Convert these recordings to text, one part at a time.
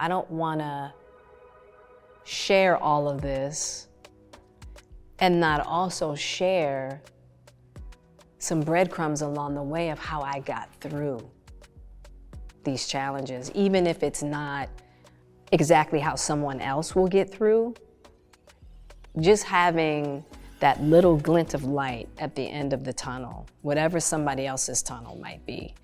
I don't want to share all of this and not also share some breadcrumbs along the way of how I got through these challenges, even if it's not exactly how someone else will get through. Just having that little glint of light at the end of the tunnel, whatever somebody else's tunnel might be,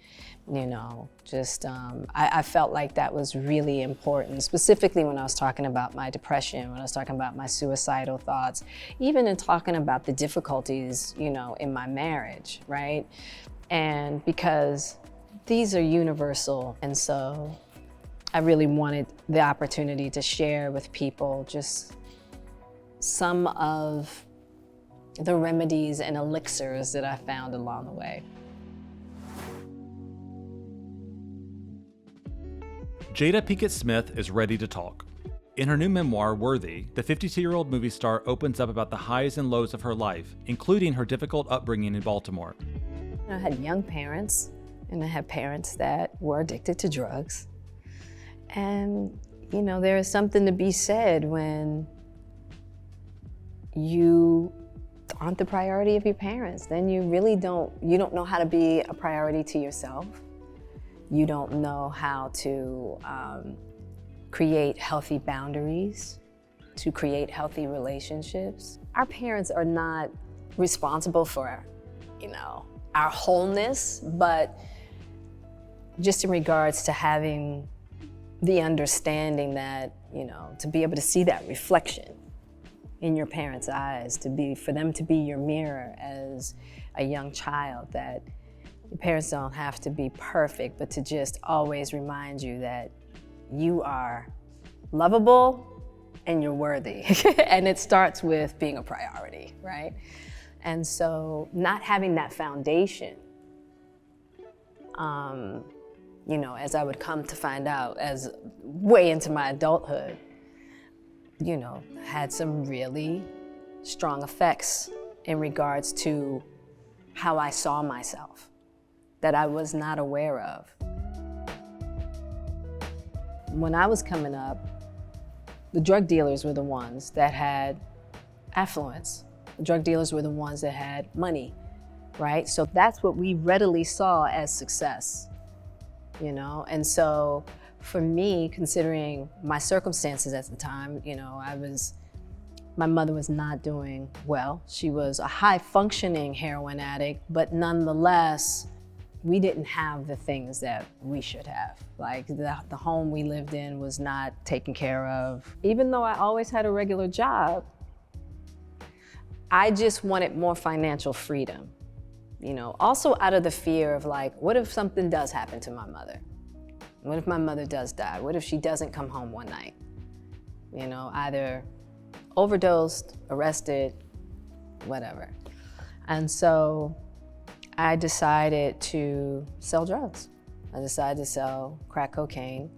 I felt like that was really important, specifically when I was talking about my depression, when I was talking about my suicidal thoughts, even in talking about the difficulties, in my marriage, right? And because these are universal, and so I really wanted the opportunity to share with people just some of the remedies and elixirs that I found along the way. Jada Pinkett Smith is ready to talk. In her new memoir, Worthy, the 52-year-old movie star opens up about the highs and lows of her life, including her difficult upbringing in Baltimore. I had young parents, and I had parents that were addicted to drugs. And, there is something to be said when you aren't the priority of your parents. Then you don't know how to be a priority to yourself. You don't know how to create healthy boundaries, to create healthy relationships. Our parents are not responsible for, our wholeness, but just in regards to having the understanding that, to be able to see that reflection in your parents' eyes, for them to be your mirror as a young child, that your parents don't have to be perfect, but to just always remind you that you are lovable and you're worthy. And it starts with being a priority, right? And so not having that foundation, as I would come to find out as way into my adulthood, had some really strong effects in regards to how I saw myself that I was not aware of. When I was coming up, the drug dealers were the ones that had affluence. The drug dealers were the ones that had money, right? So that's what we readily saw as success, And so for me, considering my circumstances at the time, my mother was not doing well. She was a high functioning heroin addict, but nonetheless, we didn't have the things that we should have. Like the home we lived in was not taken care of. Even though I always had a regular job, I just wanted more financial freedom. Also out of the fear of what if something does happen to my mother? What if my mother does die? What if she doesn't come home one night? Either overdosed, arrested, whatever. And so I decided to sell drugs. I decided to sell crack cocaine.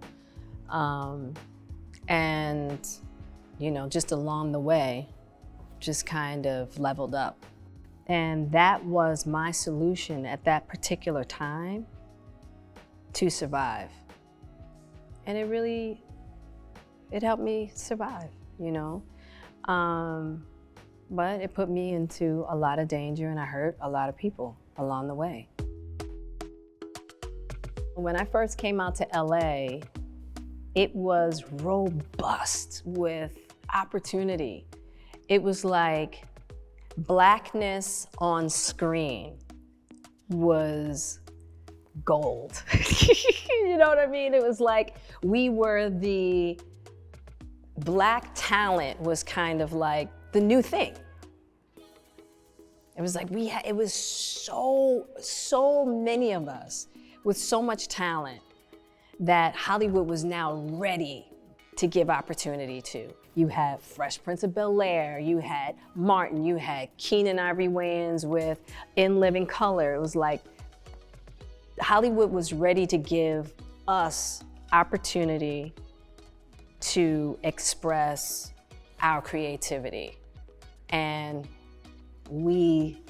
And, just along the way, just kind of leveled up. And that was my solution at that particular time to survive. And it helped me survive, But it put me into a lot of danger, and I hurt a lot of people along the way. When I first came out to LA, it was robust with opportunity. It was like Blackness on screen was gold. You know what I mean? It was like Black talent was kind of like the new thing. It was like it was so many of us with so much talent that Hollywood was now ready to give opportunity to. You had Fresh Prince of Bel-Air, you had Martin, you had Keenan Ivory Wayans with In Living Color. It was like Hollywood was ready to give us opportunity to express our creativity. And we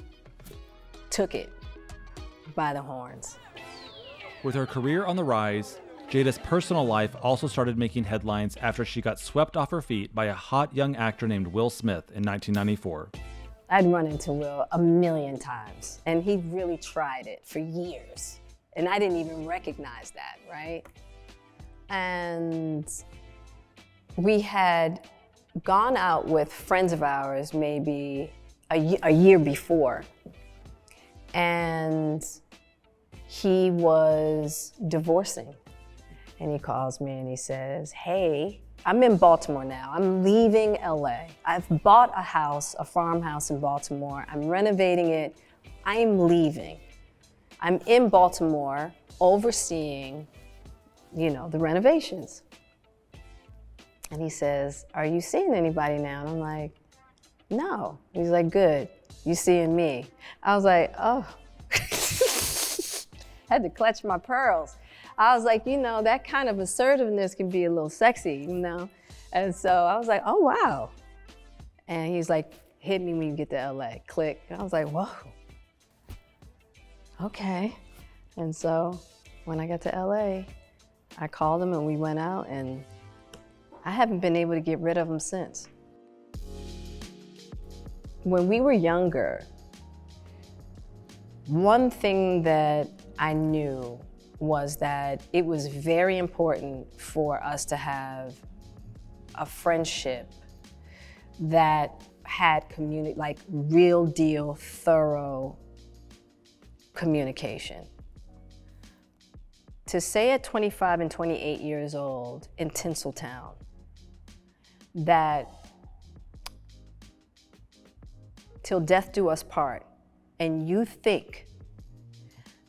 took it by the horns. With her career on the rise, Jada's personal life also started making headlines after she got swept off her feet by a hot young actor named Will Smith in 1994. I'd run into Will a million times, and he really tried it for years. And I didn't even recognize that, right? And we had gone out with friends of ours maybe a year before, and he was divorcing. And he calls me and he says, hey, I'm in Baltimore now. I'm leaving LA. I've bought a house, a farmhouse in Baltimore. I'm renovating it. I'm leaving. I'm in Baltimore overseeing, the renovations. And he says, are you seeing anybody now? And I'm like, no. He's like, good. You seeing me? I was like, oh. Had to clutch my pearls. I was like, that kind of assertiveness can be a little sexy, And so I was like, oh, wow. And he's like, hit me when you get to LA, click. And I was like, whoa, okay. And so when I got to LA, I called him and we went out, and I haven't been able to get rid of him since. When we were younger, one thing that I knew was that it was very important for us to have a friendship that had real deal, thorough communication. To say at 25 and 28 years old in Tinseltown that till death do us part, and you think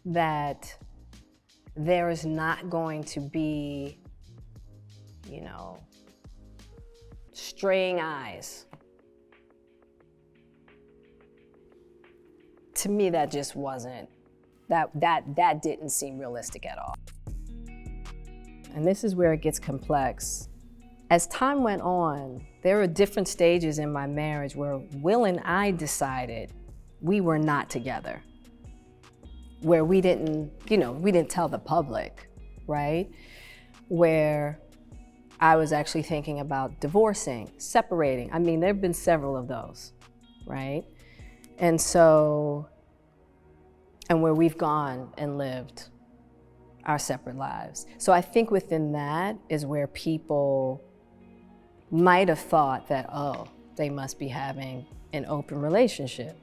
that there is not going to be, straying eyes. To me, that just wasn't, that didn't seem realistic at all. And this is where it gets complex. As time went on, there were different stages in my marriage where Will and I decided we were not together. Where we didn't tell the public, right? Where I was actually thinking about divorcing, separating. I mean, there've been several of those, right? And where we've gone and lived our separate lives. So I think within that is where people might have thought that, oh, they must be having an open relationship.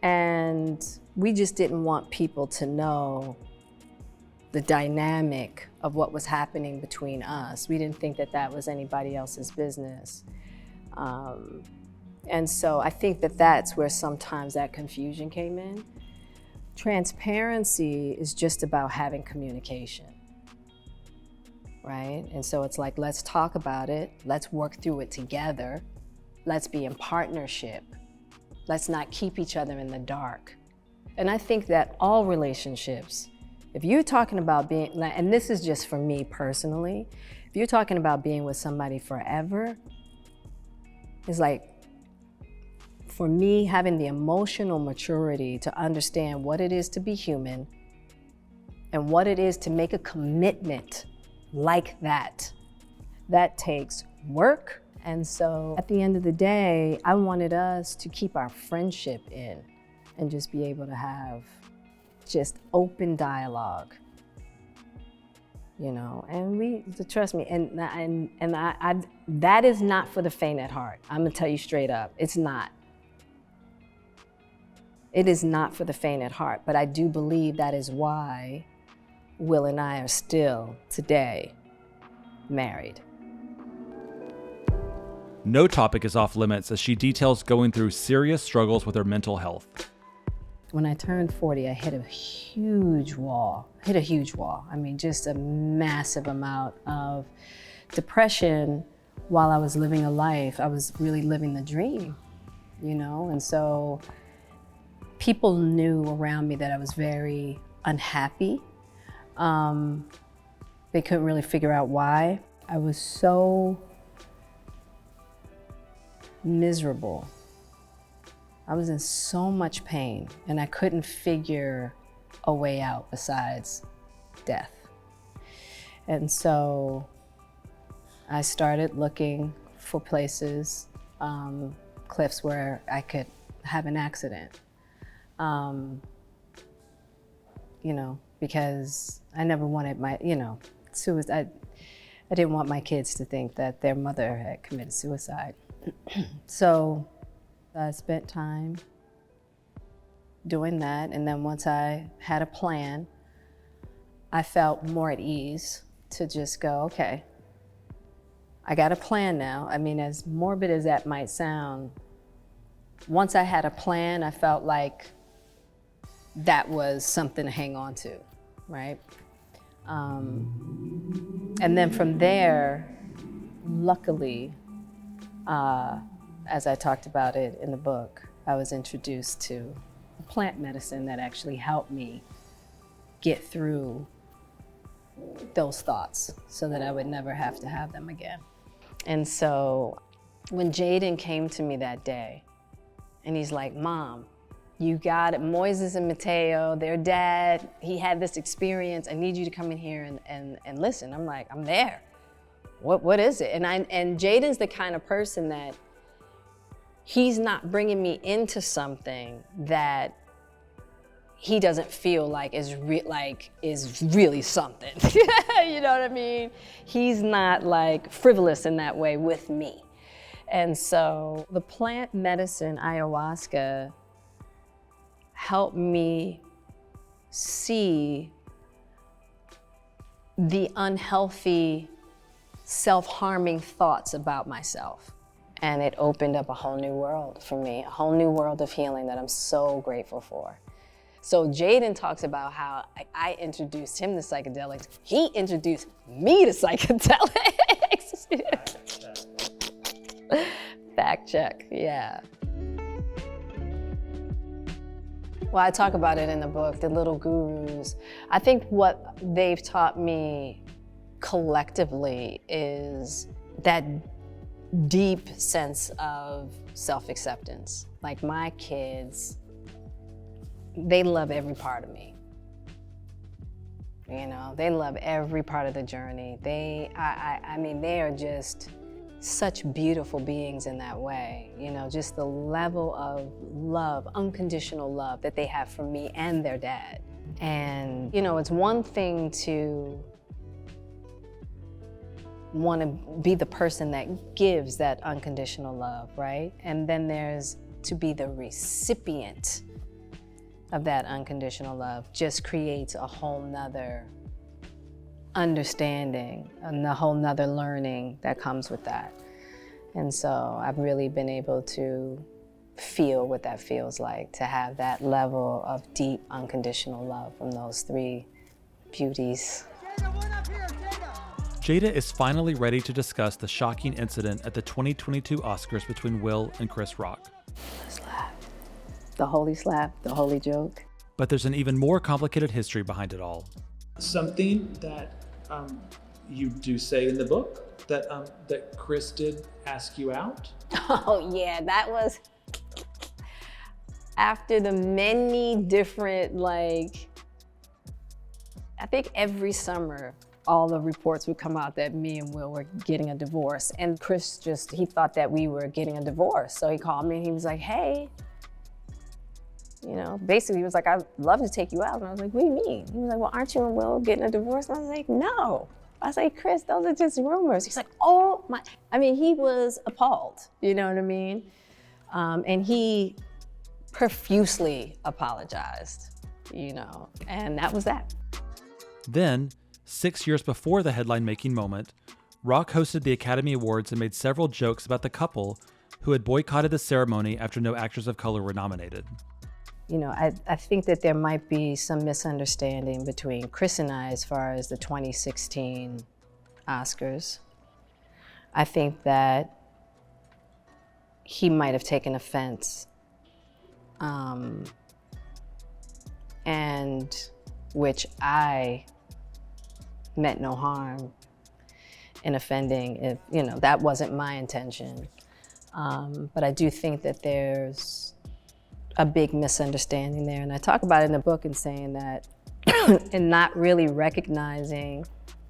And we just didn't want people to know the dynamic of what was happening between us. We didn't think that that was anybody else's business. And so I think that that's where sometimes that confusion came in. Transparency is just about having communication, right? And so it's like, let's talk about it. Let's work through it together. Let's be in partnership. Let's not keep each other in the dark. And I think that all relationships, if you're talking about being, and this is just for me personally, if you're talking about being with somebody forever, it's like, for me, having the emotional maturity to understand what it is to be human and what it is to make a commitment like that, that takes work. And so at the end of the day, I wanted us to keep our friendship in and just be able to have just open dialogue, and trust me, and that is not for the faint at heart. I'm gonna tell you straight up, it's not. It is not for the faint at heart, but I do believe that is why Will and I are still today married. No topic is off limits as she details going through serious struggles with her mental health. When I turned 40, I hit a huge wall. I mean, just a massive amount of depression while I was living a life. I was really living the dream, and so people knew around me that I was very unhappy. They couldn't really figure out why. I was so miserable. I was in so much pain, and I couldn't figure a way out besides death. And so I started looking for places, cliffs where I could have an accident. Because I never wanted my, suicide. I didn't want my kids to think that their mother had committed suicide. So I spent time doing that. And then once I had a plan, I felt more at ease to just go, okay, I got a plan now. I mean, as morbid as that might sound, once I had a plan, I felt like that was something to hang on to, right? And then from there, luckily, as I talked about it in the book, I was introduced to a plant medicine that actually helped me get through those thoughts so that I would never have to have them again. And so when Jaden came to me that day, and he's like, Mom, you got it. Moises and Mateo, their dad, he had this experience. I need you to come in here and listen. I'm like, I'm there. What is it? And Jaden's the kind of person that he's not bringing me into something that he doesn't feel like is really something. You know what I mean? He's not like frivolous in that way with me. And so the plant medicine ayahuasca helped me see the unhealthy, self-harming thoughts about myself. And it opened up a whole new world for me, a whole new world of healing that I'm so grateful for. So Jaden talks about how I introduced him to psychedelics. He introduced me to psychedelics. Fact check, yeah. Well, I talk about it in the book, the little gurus. I think what they've taught me collectively is that deep sense of self-acceptance. Like my kids, they love every part of me. You know, they love every part of the journey. I mean, they are just such beautiful beings in that way. You know, just the level of love, unconditional love that they have for me and their dad. And, you know, it's one thing to want to be the person that gives that unconditional love, right? And then there's to be the recipient of that unconditional love just creates a whole nother understanding and a whole nother learning that comes with that. And so I've really been able to feel what that feels like, to have that level of deep unconditional love from those three beauties. Jada is finally ready to discuss the shocking incident at the 2022 Oscars between Will and Chris Rock. The holy slap, the holy joke. But there's an even more complicated history behind it all. Something that you do say in the book that that Chris did ask you out. Oh yeah, that was after the many different, like, I think every summer, all the reports would come out that me and Will were getting a divorce. And Chris he thought that we were getting a divorce. So he called me and he was like, hey, you know, basically he was like, I'd love to take you out. And I was like, what do you mean? He was like, well, aren't you and Will getting a divorce? And I was like, no. I was like, Chris, those are just rumors. He's like, oh my, I mean, he was appalled, you know what I mean? And he profusely apologized, you know, and that was that. Then, 6 years before the headline-making moment, Rock hosted the Academy Awards and made several jokes about the couple who had boycotted the ceremony after no actors of color were nominated. You know, I think that there might be some misunderstanding between Chris and I as far as the 2016 Oscars. I think that he might have taken offense, and which I meant no harm in offending if, you know, that wasn't my intention. But I do think that there's a big misunderstanding there. And I talk about it in the book and saying that, and not really recognizing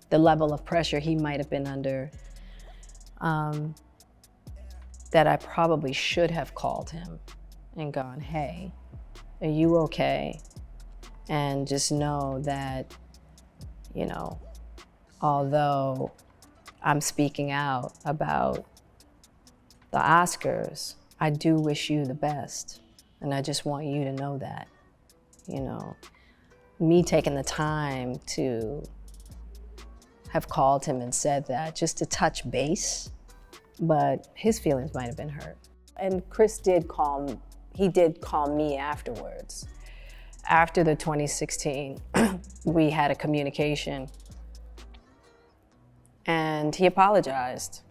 the level of pressure he might have been under, that I probably should have called him and gone, hey, are you okay? And just know that, you know, although I'm speaking out about the Oscars, I do wish you the best. And I just want you to know that, you know. Me taking the time to have called him and said that just to touch base, but his feelings might have been hurt. And Chris did call me afterwards. After the 2016, we had a communication and he apologized.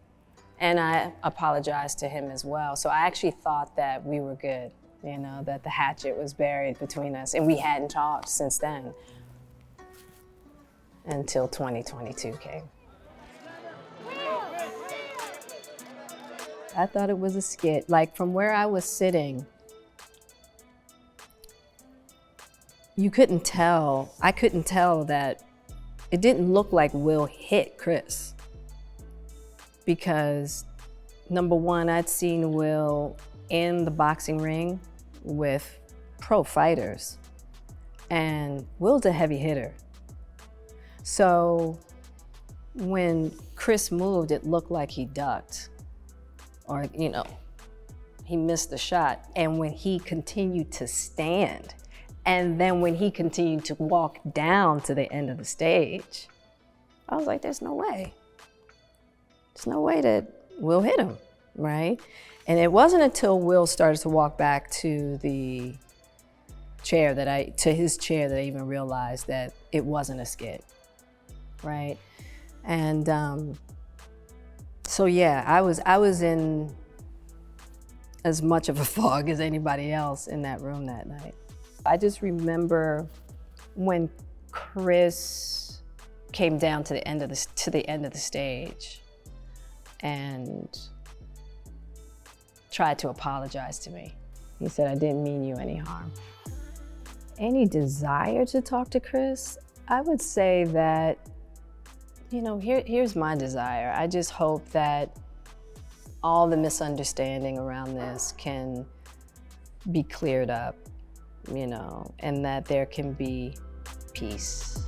And I apologized to him as well. So I actually thought that we were good, you know, that the hatchet was buried between us and we hadn't talked since then until 2022 came. I thought it was a skit. Like from where I was sitting, I couldn't tell that it didn't look like Will hit Chris. Because number one, I'd seen Will in the boxing ring with pro fighters, and Will's a heavy hitter. So when Chris moved, it looked like he ducked, or, you know, he missed the shot. And when he continued to stand, and then when he continued to walk down to the end of the stage, I was like, there's no way. There's no way that Will hit him, right? And it wasn't until Will started to walk back to the chair to his chair that I even realized that it wasn't a skit, right? And so yeah, I was in as much of a fog as anybody else in that room that night. I just remember when Chris came down to the end of the stage and tried to apologize to me. He said, I didn't mean you any harm. Any desire to talk to Chris? I would say that, you know, here's my desire. I just hope that all the misunderstanding around this can be cleared up, you know, and that there can be peace.